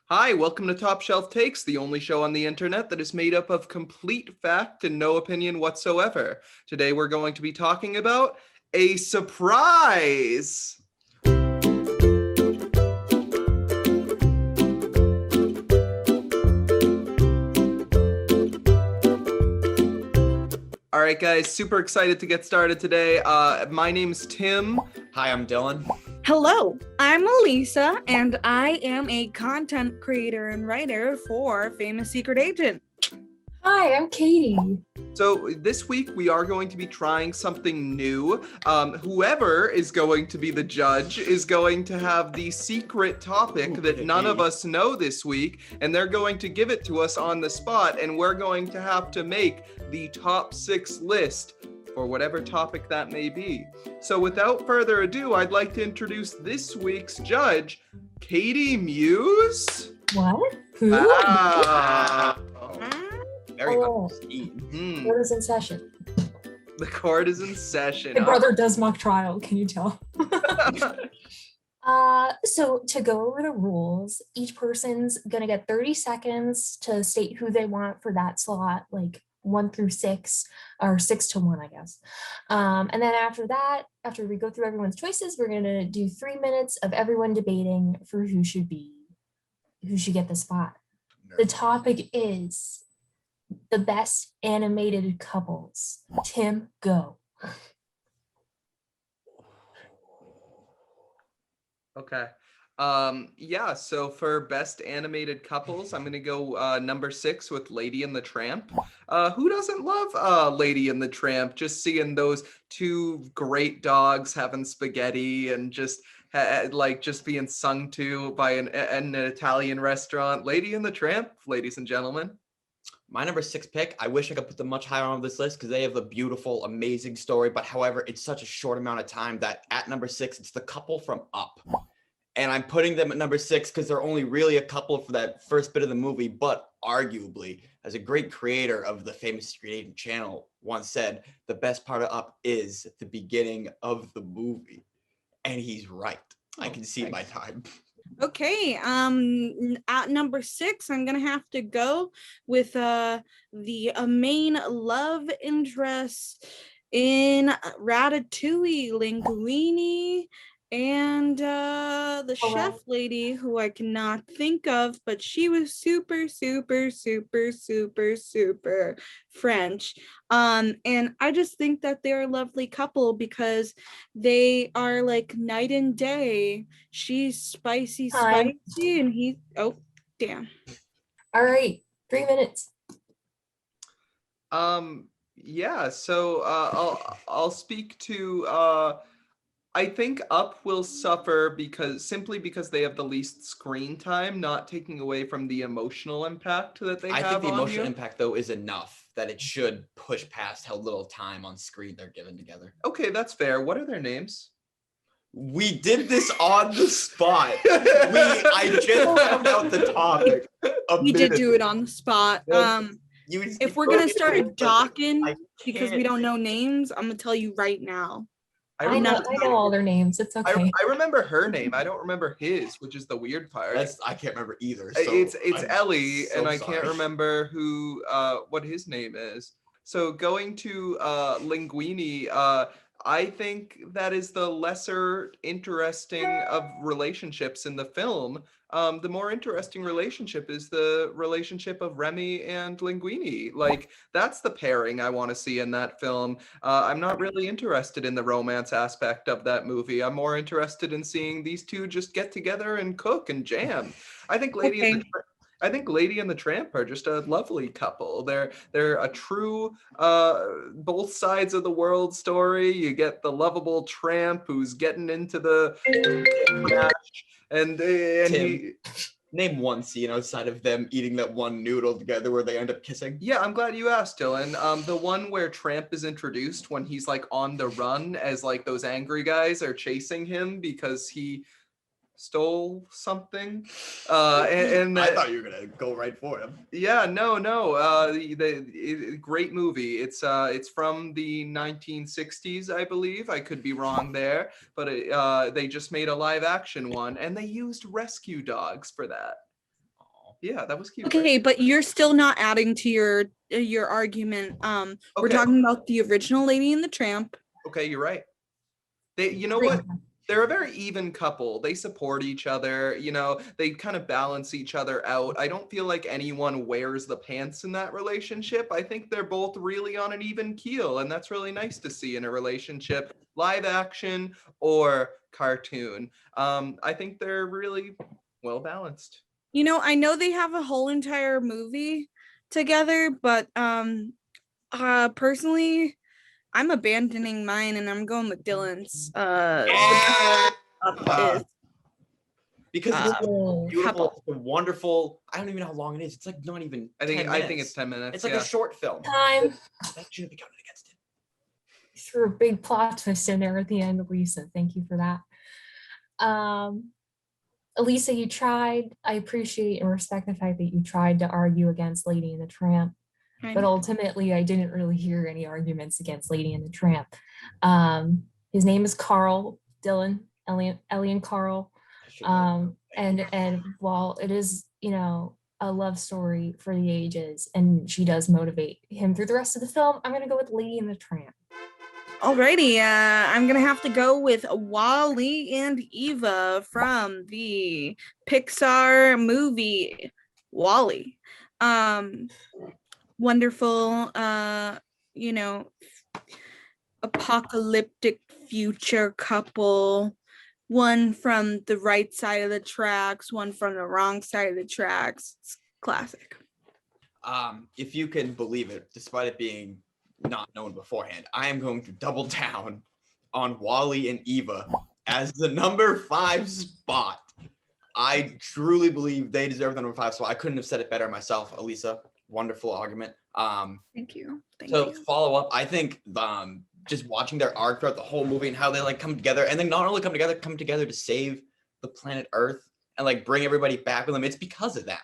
Hi, welcome to Top Shelf Takes, the only show on the internet that is made up of complete fact and no opinion whatsoever. Today we're going to be talking about a surprise. All right, guys, super excited to get started today. My name's Tim. Hi, I'm Dylan. Hello, I'm Elisa, and I am a content creator and writer for Famous Secret Agent. Hi, I'm Katie. So this week we are going to be trying something new. Whoever is going to be the judge is going to have the secret topic that none of us know this week, and they're going to give it to us on the spot, and we're going to have to make the top 6 list for whatever topic that may be. So without further ado, I'd like to introduce this week's judge, Katie Muse. What? Who? Very Oh. good. Court is in session. The court is in session. My brother does mock trial, can you tell? So to go over the rules, each person's gonna get 30 seconds to state who they want for that slot, like 1 through 6, or 6 to 1, I guess. And then after that, after we go through everyone's choices, we're gonna do 3 minutes of everyone debating for who should get the spot. The topic is the best animated couples. Tim, go. Okay. So for best animated couples, I'm gonna go number 6 with Lady and the Tramp. Who doesn't love Lady and the Tramp? Just seeing those 2 great dogs having spaghetti and just being sung to by an Italian restaurant. Lady and the Tramp, ladies and gentlemen. My number 6 pick, I wish I could put them much higher on this list because they have a beautiful, amazing story. But however, it's such a short amount of time that at number 6, it's the couple from Up. And I'm putting them at number 6 because they're only really a couple for that first bit of the movie. But arguably, as a great creator of the Famous Secret Agent channel once said, the best part of Up is the beginning of the movie. And he's right. I can see my time. Okay, at number 6, I'm gonna have to go with the main love interest in Ratatouille, Linguini, and the chef lady who I cannot think of, but she was super French. And I just think that they're a lovely couple because they are like night and day. She's spicy, and he's damn. All right, 3 minutes. I'll speak to I think Up will suffer because they have the least screen time, not taking away from the emotional impact that they have. I think the emotional impact, though, is enough that it should push past how little time on screen they're given together. Okay, that's fair. What are their names? We did this on the spot. I just found out the topic. We did do it on the spot. If we're gonna start docking because we don't know names, I'm gonna tell you right now. I know all their names. It's okay. I remember her name. I don't remember his, which is the weird part. I can't remember either. So it's Ellie, and I can't remember who what his name is. So going to Linguini, I think that is the lesser interesting of relationships in the film. The more interesting relationship is the relationship of Remy and Linguini. Like, that's the pairing I want to see in that film. I'm not really interested in the romance aspect of that movie. I'm more interested in seeing these two just get together and cook and jam. I think Lady and the Tramp are just a lovely couple. They're a true both sides of the world story. You get the lovable tramp who's getting into the and Tim, name one scene outside of them eating that one noodle together where they end up kissing. Yeah, I'm glad you asked, Dylan. The one where Tramp is introduced when he's like on the run as like those angry guys are chasing him because he stole something. And I thought you were gonna go right for him. Yeah, no. Great movie. It's from the 1960s, I believe. I could be wrong there, but they just made a live action one, and they used rescue dogs for that. Yeah, that was cute. Okay, Right? but you're still not adding to your argument. We're talking about the original Lady and the Tramp. Okay, you're right. You know what? They're a very even couple. They support each other, they kind of balance each other out. I don't feel like anyone wears the pants in that relationship. I think they're both really on an even keel, and that's really nice to see in a relationship, live action or cartoon. I think they're really well balanced. I know they have a whole entire movie together, but personally, I'm abandoning mine and I'm going with Dylan's. Is Because it's Oh. beautiful, it's a wonderful. I don't even know how long it is. It's like not even. I 10 think minutes. it's 10 minutes. It's like a short film. Time. That shouldn't be counted against it. You threw a big plot twist in there at the end, Lisa. Thank you for that. Elisa, you tried. I appreciate and respect the fact that you tried to argue against Lady and the Tramp, but ultimately I didn't really hear any arguments against Lady and the Tramp. His name is Carl, Dylan, Ellie and Carl. And while it is, a love story for the ages, and she does motivate him through the rest of the film, I'm gonna go with Lady and the Tramp. Alrighty, I'm gonna have to go with Wally and Eva from the Pixar movie Wally. Wonderful, apocalyptic future couple. One from the right side of the tracks, one from the wrong side of the tracks. It's classic. If you can believe it, despite it being not known beforehand, I am going to double down on Wally and Eva as the number 5 spot. I truly believe they deserve the number 5 spot. I couldn't have said it better myself, Elisa. Wonderful argument. Thank you. Follow up, I think just watching their arc throughout the whole movie and how they come together, and then not only come together to save the planet Earth and bring everybody back with them. It's because of that,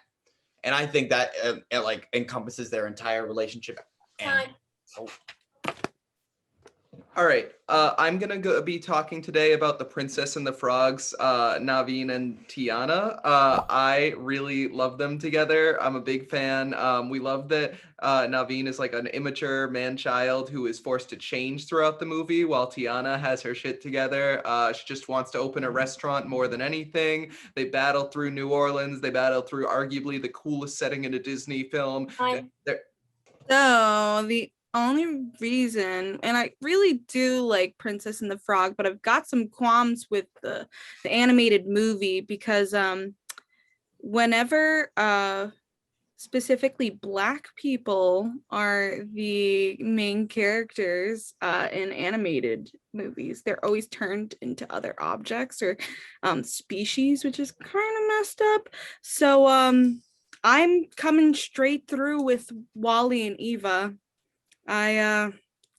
and I think that it encompasses their entire relationship. And all right, I'm gonna be talking today about the Princess and the Frogs, Naveen and Tiana. I really love them together. I'm a big fan. We love that Naveen is an immature man-child who is forced to change throughout the movie, while Tiana has her shit together. She just wants to open a restaurant more than anything. They battle through New Orleans. They battle through arguably the coolest setting in a Disney film. So the only reason, and I really do like Princess and the Frog, but I've got some qualms with the animated movie because whenever specifically Black people are the main characters in animated movies, they're always turned into other objects or species, which is kind of messed up. So I'm coming straight through with Wally and Eva.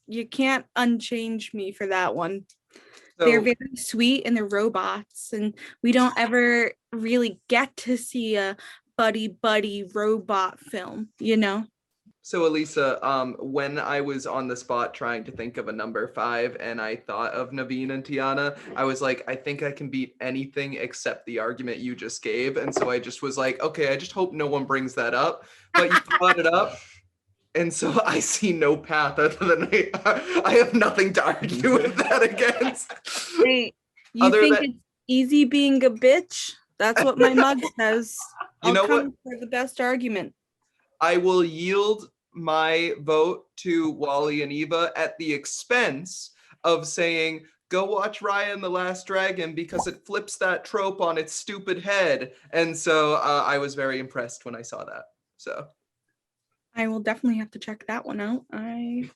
You can't unchange me for that one. So, they're very sweet and they're robots, and we don't ever really get to see a buddy robot film, So Elisa, when I was on the spot trying to think of a number 5 and I thought of Naveen and Tiana, I was like, I think I can beat anything except the argument you just gave. And so I just was like, okay, I just hope no one brings that up. But you brought it up. And so I see no path other than I have nothing to argue with that against. Hey, you think it's easy being a bitch? That's what my mug says. You know what? For the best argument. I will yield my vote to Wally and Eva at the expense of saying, go watch Raya and the Last Dragon because it flips that trope on its stupid head. And so I was very impressed when I saw that. So I will definitely have to check that one out. I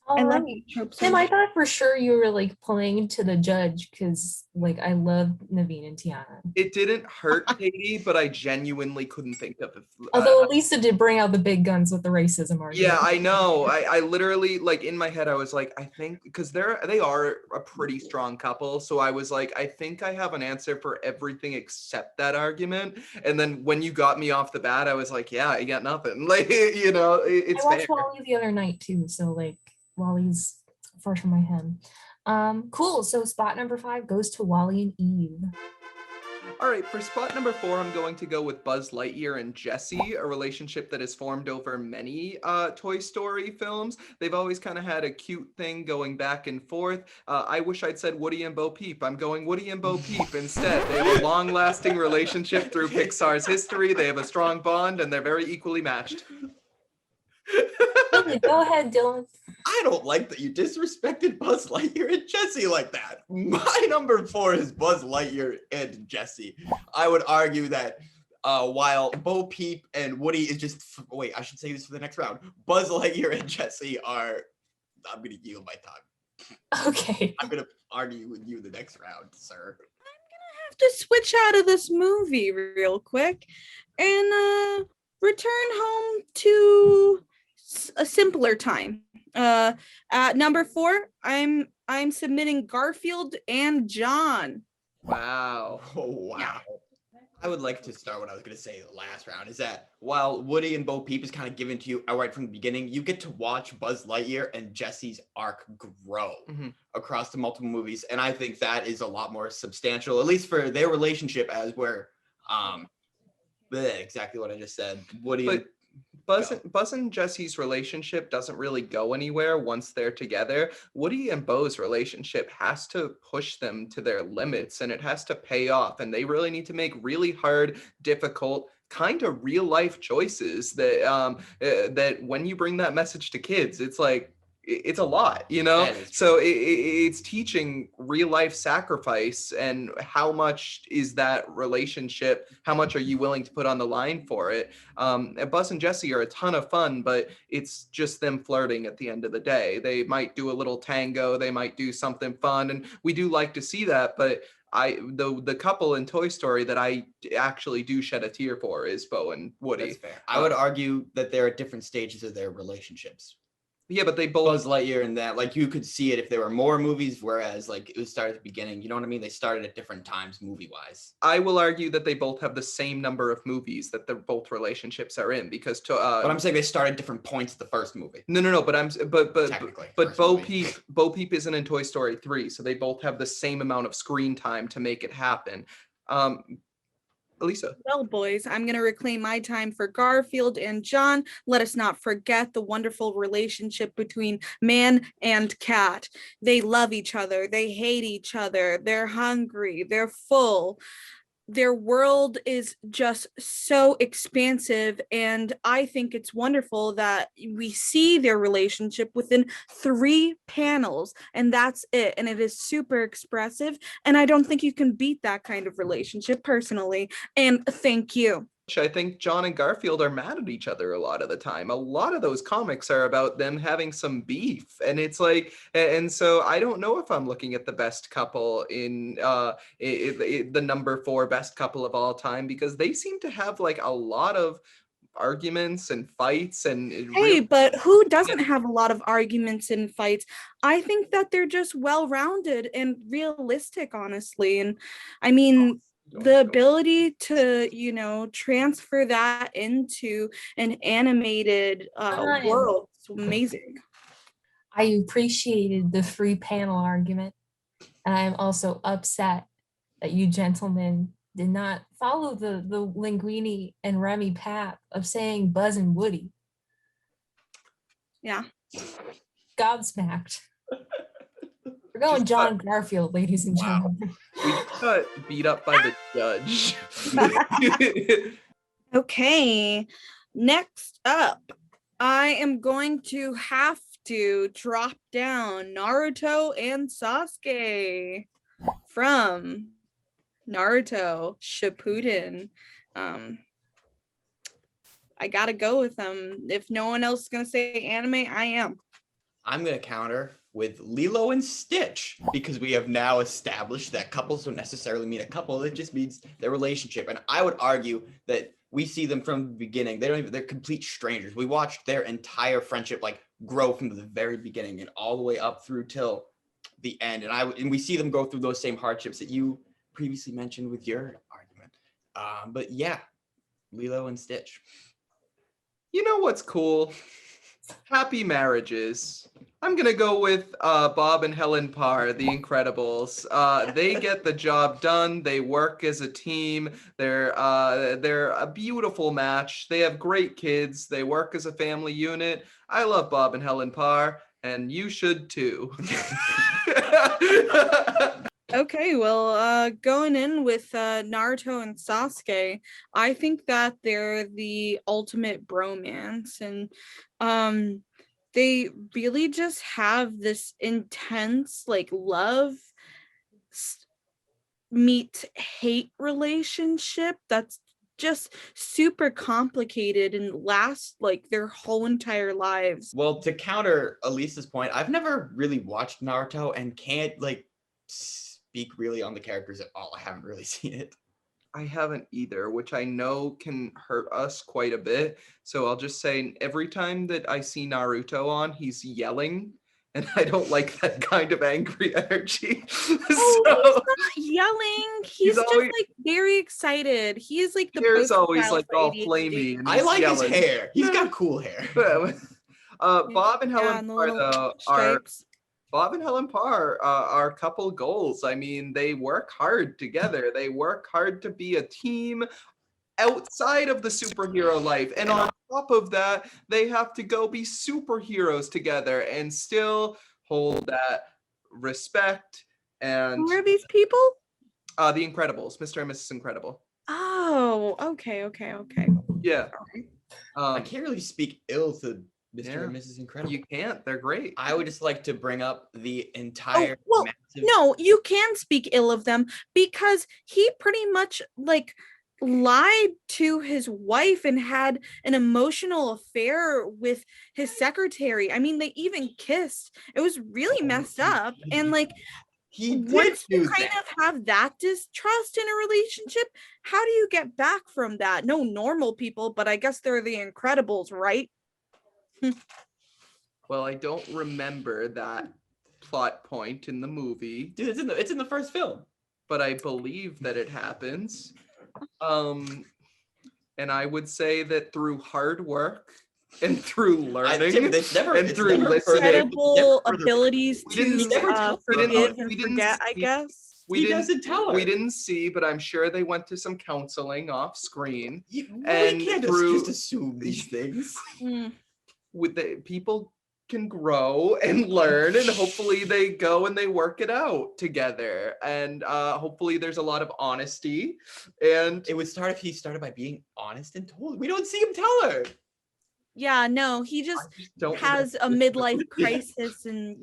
love tropes. Tim, I thought for sure you were playing to the judge because I love Naveen and Tiana. It didn't hurt Katie, but I genuinely couldn't think of it. Although Lisa did bring out the big guns with the racism argument. Yeah, I know. I literally in my head I was like, I think because they are a pretty strong couple. So I was like, I think I have an answer for everything except that argument. And then when you got me off the bat, I was like, yeah, you got nothing. It's I watched fair. Wally the other night too, so Wally's fresh in my head. Cool. So spot number 5 goes to Wally and Eve. All right, for spot number 4, I'm going to go with Buzz Lightyear and Jessie, a relationship that has formed over many Toy Story films. They've always kind of had a cute thing going back and forth. I wish I'd said Woody and Bo Peep. I'm going Woody and Bo Peep instead. They have a long-lasting relationship through Pixar's history. They have a strong bond, and they're very equally matched. Go ahead, Dylan. I don't like that you disrespected Buzz Lightyear and Jessie like that. My number 4 is Buzz Lightyear and Jessie. I would argue that while Bo Peep and Woody is just, wait, I should say this for the next round. Buzz Lightyear and Jessie are, I'm going to yield my time. Okay. I'm going to argue with you the next round, sir. Have to switch out of this movie real quick and return home to a simpler time. At number 4, I'm submitting Garfield and John. Wow. Oh, wow. Yeah. I would like to start what I was going to say the last round, is that while Woody and Bo Peep is kind of given to you outright from the beginning, you get to watch Buzz Lightyear and Jessie's arc grow across the multiple movies. And I think that is a lot more substantial, at least for their relationship, as where exactly what I just said. Woody Buzz and Jessie's relationship doesn't really go anywhere once they're together. Woody and Bo's relationship has to push them to their limits, and it has to pay off. And they really need to make really hard, difficult, kind of real life choices that that when you bring that message to kids, it's like, it's a lot, you know? So it's teaching real life sacrifice, and how much is that relationship? How much are you willing to put on the line for it? Buzz and Jessie are a ton of fun, but it's just them flirting at the end of the day. They might do a little tango, they might do something fun, and we do like to see that, but the couple in Toy Story that I actually do shed a tear for is Bo and Woody. That's fair. I would argue that they're at different stages of their relationships. Yeah, but they both Buzz Lightyear and that, like, you could see it if there were more movies, whereas like it was started at the beginning. You know what I mean? They started at different times movie wise. I will argue that they both have the same number of movies that the both relationships are in, because but I'm saying they started different points at the first movie. No, but Technically, but Bo Peep isn't in Toy Story 3, so they both have the same amount of screen time to make it happen. Elisa. Well, boys, I'm going to reclaim my time for Garfield and John. Let us not forget the wonderful relationship between man and cat. They love each other. They hate each other. They're hungry. They're full. Their world is just so expansive, and I think it's wonderful that we see their relationship within 3 panels, and that's it. And it is super expressive, and I don't think you can beat that kind of relationship personally. And thank you. I think John and Garfield are mad at each other a lot of the time. A lot of those comics are about them having some beef, and it's like, and so I don't know if I'm looking at the best couple in the number 4 best couple of all time, because they seem to have like a lot of arguments and fights and but who doesn't have a lot of arguments and fights? I think that they're just well-rounded and realistic, honestly. And I mean, the ability to transfer that into an animated world is amazing. I appreciated the 3-panel argument, and I'm also upset that you gentlemen did not follow the Linguini and Remy path of saying Buzz and Woody. Yeah. Gobsmacked. We're going John Garfield, ladies and gentlemen. We just got beat up by the judge. Okay, next up, I am going to have to drop down Naruto and Sasuke from Naruto Shippuden. I gotta go with them. If no one else is gonna say anime, I am. I'm gonna counter with Lilo and Stitch, because we have now established that couples don't necessarily mean a couple. It just means their relationship. And I would argue that we see them from the beginning. They're complete strangers. We watched their entire friendship like grow from the very beginning and all the way up through till the end. And we see them go through those same hardships that you previously mentioned with your argument. But yeah, Lilo and Stitch. You know what's cool? happy marriages. I'm gonna go with Bob and Helen Parr, The Incredibles. They get the job done. They work as a team. They're a beautiful match. They have great kids. They work as a family unit. I love Bob and Helen Parr, and you should too. Okay, well, going in with Naruto and Sasuke, I think that they're the ultimate bromance, and they really just have this intense like love meet hate relationship that's just super complicated and lasts like their whole entire lives. Well, to counter Elisa's point, I've never really watched Naruto and can't like speak really on the characters at all. I haven't really seen it. I haven't either, which I know can hurt us quite a bit. So I'll just say every time that I see Naruto on, he's yelling, and I don't like that kind of angry energy. Oh, he's not yelling. He's just always, like very excited. He is like the hair's poster always child like for all ADHD. flamey. And I he's like yelling. his hair. He's got cool hair. Bob and Helen and the Parr, little though, stripes. Bob and Helen Parr are couple goals. I mean, they work hard together. They work hard to be a team outside of the superhero life. And on top of that, they have to go be superheroes together and still hold that respect. And Who are these people? The Incredibles, Mr. and Mrs. Incredible. Oh, okay. Yeah. I can't really speak ill to Mr. Yeah. and Mrs. Incredible. You can't. They're great. I would just like to bring up the entire well, massive... No, you can speak ill of them because he pretty much like lied to his wife and had an emotional affair with his secretary. I mean, they even kissed. It was really messed up. And like he did once you do kind that. of have that distrust in a relationship, how do you get back from that? No normal people, but I guess they're the Incredibles, right? Well, I don't remember that plot point in the movie. Dude, it's in the first film. But I believe that it happens. And I would say that through hard work and through learning and through listening, incredible abilities We didn't- to forgive and we didn't forget, I see- guess. He doesn't tell her. We didn't see, but I'm sure they went to some counseling off screen. You and can't just assume these things. With the people can grow and learn, and hopefully they go and they work it out together, and hopefully there's a lot of honesty. And it would start if he started by being honest and told. We don't see him tell her. Yeah, no, he just has a midlife crisis and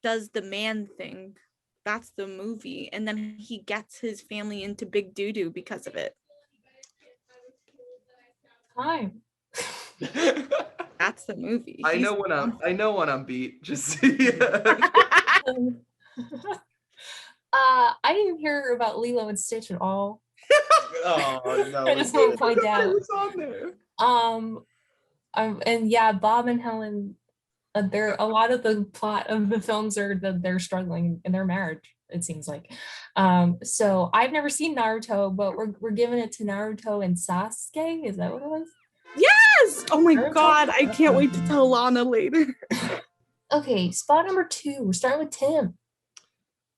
does the man thing. That's the movie, and then he gets his family into big doo-doo because of it. Hi. That's the movie. I know when I'm beat. Just I didn't hear about Lilo and Stitch at all. Oh no! I just want to point out. It was on there. And yeah, Bob and Helen. There, a lot of the plot of the films are that they're struggling in their marriage. It seems like. So I've never seen Naruto, but we're giving it to Naruto and Sasuke. Is that what it was? Yes! Oh my god, I can't wait to tell Lana later. Okay, spot number 2. We're starting with Tim.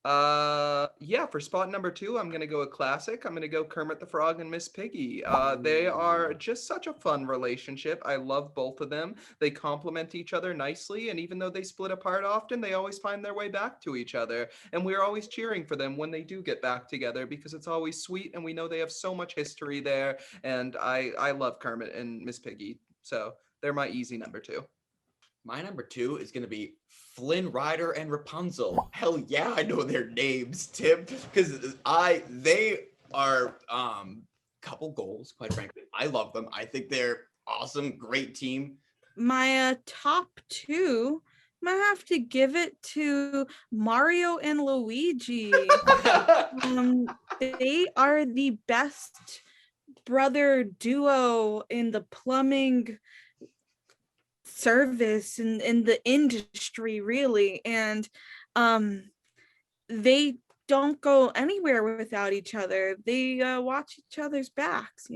Yeah, for spot number 2, I'm gonna go a classic. I'm gonna go Kermit the Frog and Miss Piggy. They are just such a fun relationship. I love both of them. They complement each other nicely, and even though they split apart often, they always find their way back to each other. And we're always cheering for them when they do get back together because it's always sweet, and we know they have so much history there. And I love Kermit and Miss Piggy, so they're my easy number 2. My number 2 is going to be Flynn Rider and Rapunzel. Hell yeah, I know their names, Tim, because they are couple goals, quite frankly. I love them. I think they're awesome, great team. My top 2, I'm gonna have to give it to Mario and Luigi. They are the best brother duo in the plumbing service and in the industry, really, and they don't go anywhere without each other. They watch each other's backs,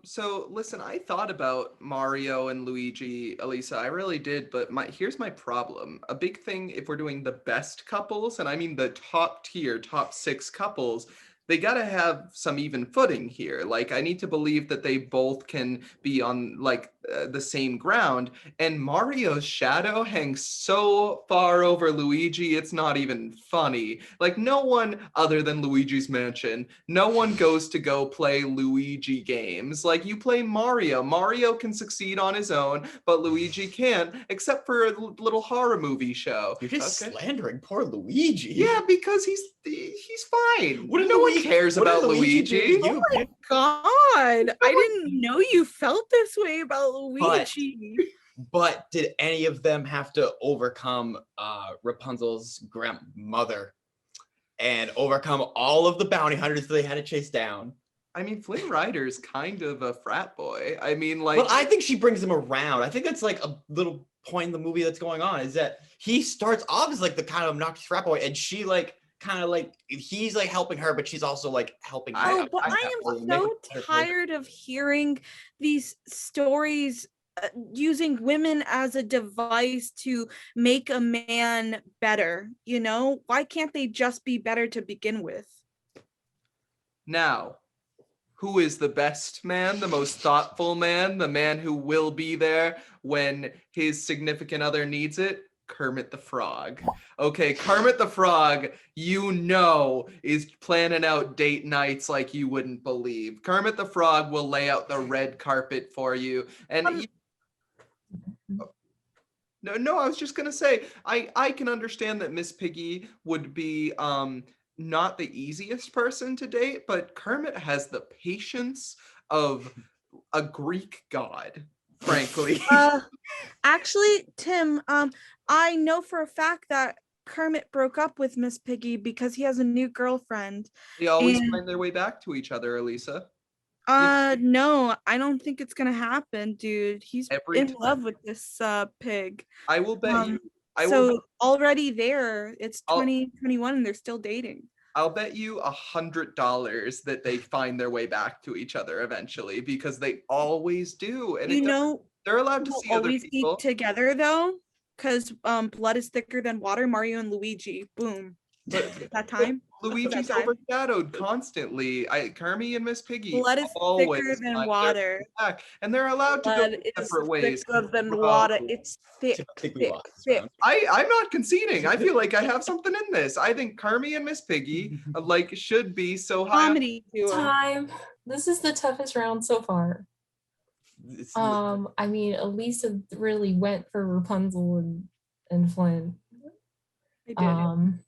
So listen, I thought about Mario and Luigi, Elisa. I really did, but here's my problem. A big thing if we're doing the best couples, and I mean the top tier, top 6 couples, they gotta have some even footing here. Like, I need to believe that they both can be on like the same ground. And Mario's shadow hangs so far over Luigi, it's not even funny. Like, no one other than Luigi's Mansion, no one goes to go play Luigi games. Like, you play Mario. Mario can succeed on his own, but Luigi can't, except for a little horror movie show. You're just slandering poor Luigi. Yeah, because he's fine. No one cares what did about Luigi. do to you? God, I didn't know you felt this way about Luigi. But did any of them have to overcome Rapunzel's grandmother and overcome all of the bounty hunters that they had to chase down? I mean, Flynn Rider's kind of a frat boy. I mean, like... Well, I think she brings him around. I think that's like a little point in the movie that's going on, is that he starts off as like the kind of obnoxious frat boy, and she like kind of like, he's like helping her, but she's also like helping him. Oh, but I am so tired of hearing these stories using women as a device to make a man better. You know, why can't they just be better to begin with? Now, who is the best man, the most thoughtful man, the man who will be there when his significant other needs it? Kermit the Frog. Okay, Kermit the Frog, you know, is planning out date nights like you wouldn't believe. Kermit the Frog will lay out the red carpet for you. And No, I was just gonna say, I can understand that Miss Piggy would be not the easiest person to date, but Kermit has the patience of a Greek god, frankly. Actually, Tim, I know for a fact that Kermit broke up with Miss Piggy because he has a new girlfriend. They always find their way back to each other, Elisa. No, I don't think it's gonna happen, dude. He's in love with this pig. I will bet you. Already there, it's 2021 and they're still dating. I'll bet you $100 that they find their way back to each other eventually, because they always do. And they're allowed to see other people. Always be together though, because blood is thicker than water. Mario and Luigi, boom. That time. Luigi's overshadowed constantly. Kermit and Miss Piggy blood is thicker than water, and they're allowed to go separate ways. Thicker than water. It's thick. I'm not conceding. I feel like I have something in this. I think Kermit and Miss Piggy should be so high. Comedy time. This is the toughest round so far. I mean, Elisa really went for Rapunzel and Flynn. They did.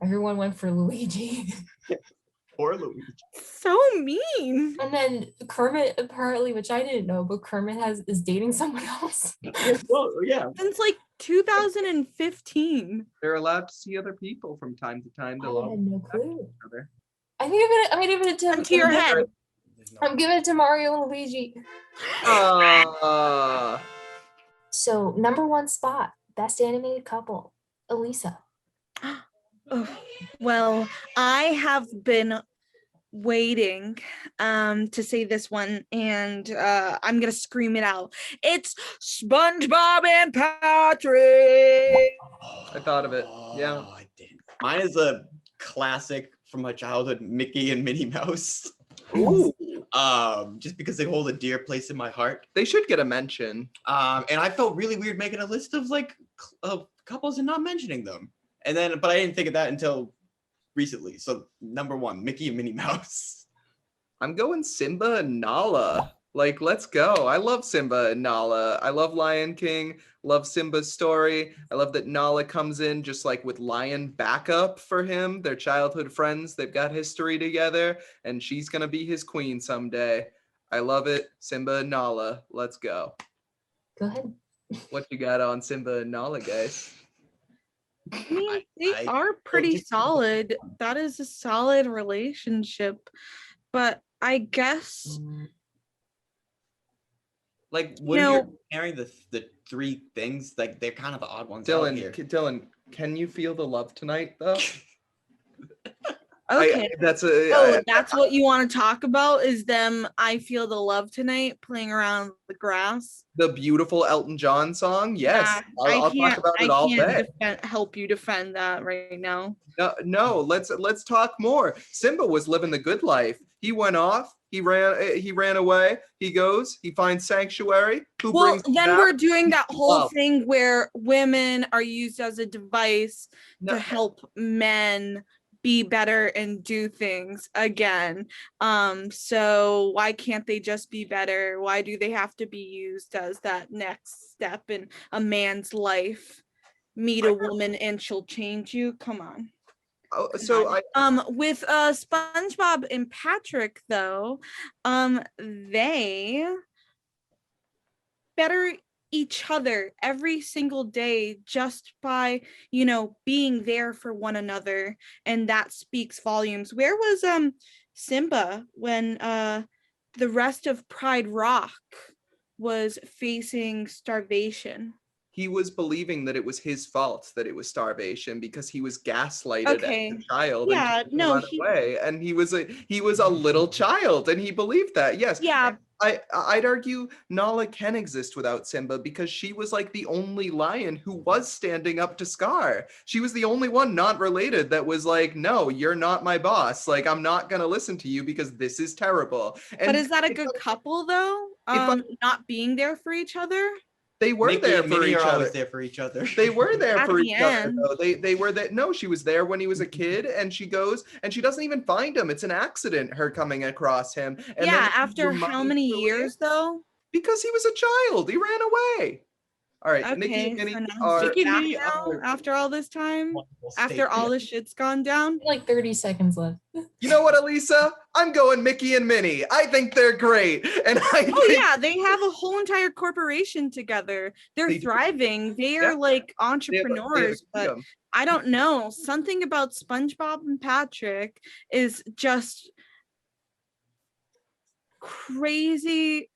Everyone went for Luigi. Poor Luigi. So mean. And then Kermit, apparently, which I didn't know, but Kermit is dating someone else. Well, yeah. Since like 2015. They're allowed to see other people from time to time. I had no clue. I'm giving it to your head. I'm giving it to Mario and Luigi. So, number 1 spot, best animated couple, Elisa. Oh, well, I have been waiting to say this one, and I'm gonna scream it out. It's SpongeBob and Patrick. I thought of it. Yeah, I did. Mine is a classic from my childhood, Mickey and Minnie Mouse. Ooh. Just because they hold a dear place in my heart. They should get a mention. And I felt really weird making a list of couples and not mentioning them. And then, but I didn't think of that until recently. So number 1, Mickey and Minnie Mouse. I'm going Simba and Nala. Let's go. I love Simba and Nala. I love Lion King. Love Simba's story. I love that Nala comes in just with Lion backup for him. They're childhood friends. They've got history together, and she's going to be his queen someday. I love it. Simba and Nala. Let's go. Go ahead. What you got on Simba and Nala, guys? I mean, they are pretty solid. That is a solid relationship. But I guess... when you're comparing the 3 things, they're kind of the odd ones out here. Dylan, can you feel the love tonight, though? Okay. That's That's what you want to talk about is them I Feel the Love Tonight playing around the grass. the beautiful Elton John song. Yes, Nah, I'll talk about it all day. help you defend that right now. No, let's talk more. Simba was living the good life. He went off. He ran away. He goes. He finds sanctuary. Who Well, brings him then back? we're doing that whole Love. thing where women are used as a device No, to help men be better and do things again. So why can't they just be better? Why do they have to be used as that next step in a man's life? Meet a woman and she'll change you. Come on. With SpongeBob and Patrick though, they better each other every single day just by being there for one another, and that speaks volumes. Where was Simba when the rest of Pride Rock was facing starvation? he was believing that it was his fault that it was starvation because he was gaslighted as a child and run away. And he was a little child and he believed that. Yes. Yeah. I'd argue Nala can exist without Simba because she was like the only lion who was standing up to Scar. She was the only one not related that was like, no, you're not my boss. Like, I'm not going to listen to you because this is terrible. But is that a good couple though? Not being there for each other? They were Mickey there and for Minnie each are other. always there for each other. They were there At for the each other, end. though. They were there. No, she was there when he was a kid, and she goes and she doesn't even find him. It's an accident, her coming across him. And Yeah, then after how many years though? Because he was a child. He ran away. All right, Mickey Okay, and Minnie so now are. he's Mickey and back Minnie now, are- after all this time, Wonderful after statement. all the shit's gone down. Like 30 seconds left. You know what, Elisa? I'm going Mickey and Minnie. I think they're great, and I. Oh think yeah, they have a whole entire corporation together. They're They do. thriving. They are Yeah. like they have a entrepreneurs, but kingdom. I don't know. Something about SpongeBob and Patrick is just crazy,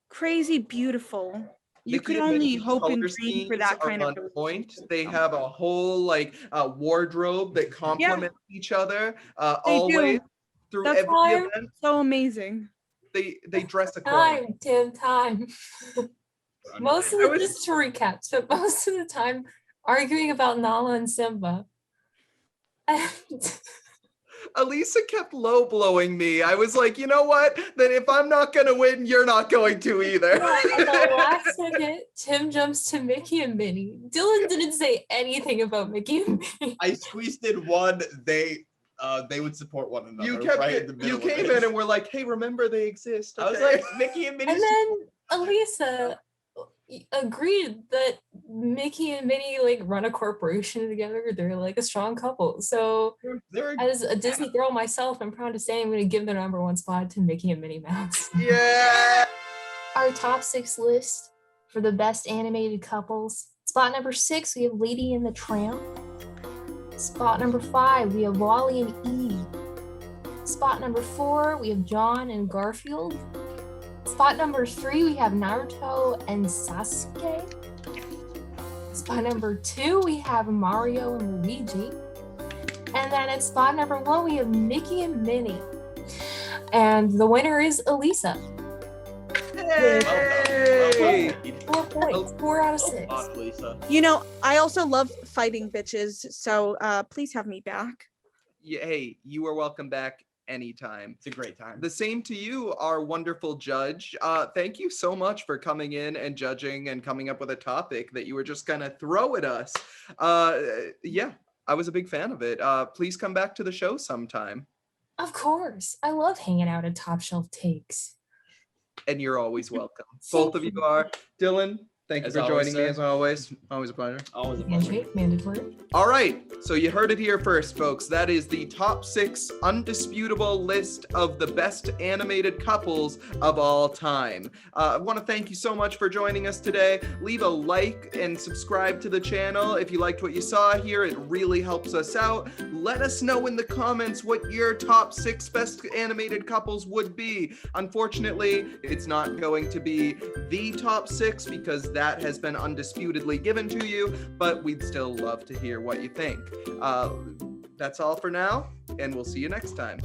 crazy beautiful. You Mickey could and only Minnie's hope and color dream for schemes that are kind on of point. They have a whole wardrobe that complements each other always through That's every why- event. so amazing. They dress accordingly. Time. Most of the, just to recap, so most of the time arguing about Nala and Simba. And Elisa kept low blowing me. I was like, you know what? Then if I'm not gonna win, you're not going to either. at the last second, Tim jumps to Mickey and Minnie. Dylan didn't say anything about Mickey and Minnie. I squeezed in one. They would support one another. You kept right it, in the middle you of came it. in and were like, hey, remember they exist. I was okay?" like, Mickey and Minnie. And then Elisa agreed that Mickey and Minnie like run a corporation together. They're like a strong couple. So they're as a Disney girl myself, I'm proud to say I'm going to give the #1 spot to Mickey and Minnie Mouse. Yeah. Our top 6 list for the best animated couples. Spot number 6, we have Lady and the Tramp. Spot number 5, we have Wally and Eve. Spot number 4, we have John and Garfield. Spot number 3, we have Naruto and Sasuke. Spot number 2, we have Mario and Luigi. And then at spot number 1, we have Mickey and Minnie. And the winner is Elisa. Hey. 4 points, 4 out of 6. Lisa. You know, I also love fighting bitches, so please have me back. Yeah, hey, you are welcome back anytime. It's a great time. The same to you, our wonderful judge. Thank you so much for coming in and judging and coming up with a topic that you were just gonna throw at us. Yeah, I was a big fan of it. Please come back to the show sometime. Of course. I love hanging out at Top Shelf Takes. And you're always welcome. Both of you are. Dylan, thank you As for always, joining me sir. as always. Always a pleasure. Always a pleasure. Handshake, mandatory. All right, so you heard it here first, folks. That is the top 6 undisputable list of the best animated couples of all time. I want to thank you so much for joining us today. Leave a like and subscribe to the channel if you liked what you saw here. It really helps us out. Let us know in the comments what your top 6 best animated couples would be. Unfortunately, it's not going to be the top 6 because that has been undisputedly given to you, but we'd still love to hear what you think. that's all for now, and we'll see you next time.